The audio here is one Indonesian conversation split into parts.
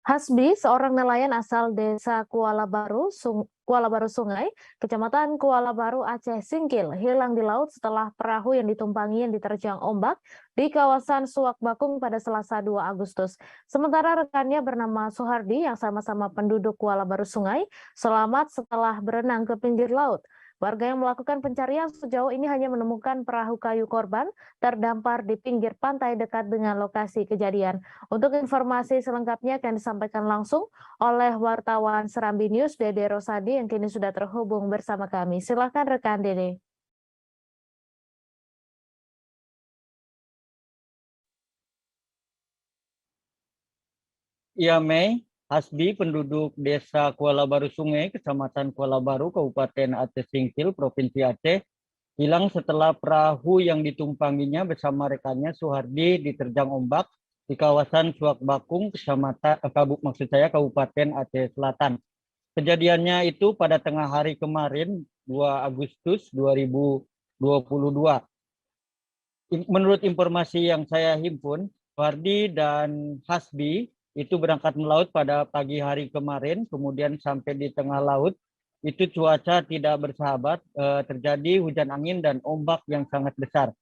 Hasbi, seorang nelayan asal desa Kuala Baru Sungai, Kecamatan Kuala Baru, Aceh Singkil, hilang di laut setelah perahu yang ditumpangi yang diterjang ombak di kawasan Suak Bakung pada Selasa 2 Agustus. Sementara rekannya bernama Sohardi yang sama-sama penduduk Kuala Baru Sungai selamat setelah berenang ke pinggir laut. Warga yang melakukan pencarian sejauh ini hanya menemukan perahu kayu korban terdampar di pinggir pantai dekat dengan lokasi kejadian. Untuk informasi selengkapnya akan disampaikan langsung oleh wartawan Serambi News Dede Rosadi yang kini sudah terhubung bersama kami. Silakan rekan Dede. Ya, Mei, Hasbi, penduduk desa Kuala Baru Sungai, Kecamatan Kuala Baru, Kabupaten Aceh Singkil, Provinsi Aceh, hilang setelah perahu yang ditumpanginya bersama rekannya Suhardi diterjang ombak di kawasan Suak Bakung, Kabupaten Aceh Selatan. Kejadiannya itu pada tengah hari kemarin, 2 Agustus 2022. Menurut informasi yang saya himpun, Wardi dan Hasbi itu berangkat melaut pada pagi hari kemarin, kemudian sampai di tengah laut, itu cuaca tidak bersahabat, terjadi hujan angin dan ombak yang sangat besar.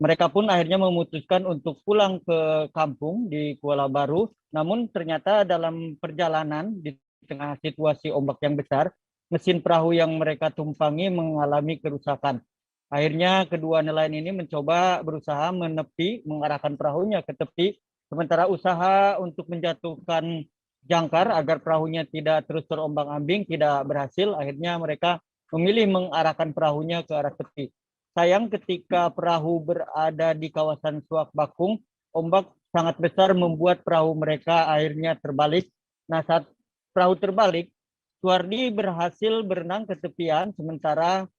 Mereka pun akhirnya memutuskan untuk pulang ke kampung di Kuala Baru, namun ternyata dalam perjalanan di tengah situasi ombak yang besar, mesin perahu yang mereka tumpangi mengalami kerusakan. Akhirnya kedua nelayan ini mencoba berusaha mengarahkan perahunya ke tepi, sementara usaha untuk menjatuhkan jangkar agar perahunya tidak terus terombang-ambing tidak berhasil. Akhirnya mereka memilih mengarahkan perahunya ke arah tepi. Sayang ketika perahu berada di kawasan Suak Bakung, ombak sangat besar membuat perahu mereka akhirnya terbalik. Nah, saat perahu terbalik, Suwardi berhasil berenang ke tepian, sementara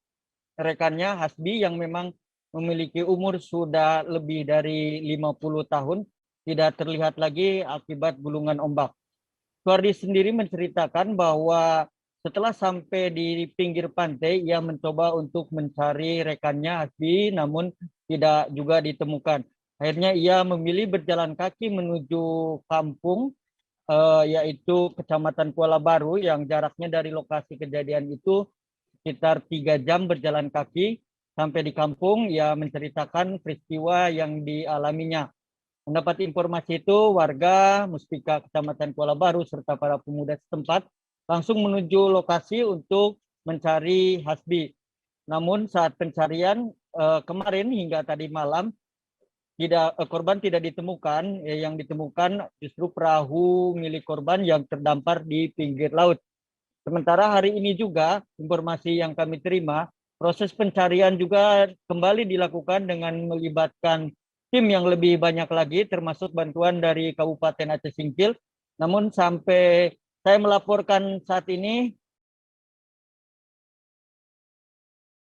rekannya Hasbi yang memang memiliki umur sudah lebih dari 50 tahun tidak terlihat lagi akibat gulungan ombak. Suwardi sendiri menceritakan bahwa setelah sampai di pinggir pantai, ia mencoba untuk mencari rekannya Hasbi, namun tidak juga ditemukan. Akhirnya ia memilih berjalan kaki menuju kampung, yaitu Kecamatan Kuala Baru, yang jaraknya dari lokasi kejadian itu sekitar 3 jam berjalan kaki. Sampai di kampung, ia menceritakan peristiwa yang dialaminya. Mendapat informasi itu, warga Muspika Kecamatan Kuala Baru serta para pemuda setempat langsung menuju lokasi untuk mencari Hasbi. Namun saat pencarian kemarin hingga tadi malam, korban tidak ditemukan. Yang ditemukan justru perahu milik korban yang terdampar di pinggir laut. Sementara hari ini juga informasi yang kami terima, proses pencarian juga kembali dilakukan dengan melibatkan tim yang lebih banyak lagi, termasuk bantuan dari Kabupaten Aceh Singkil. Namun sampai saya melaporkan saat ini,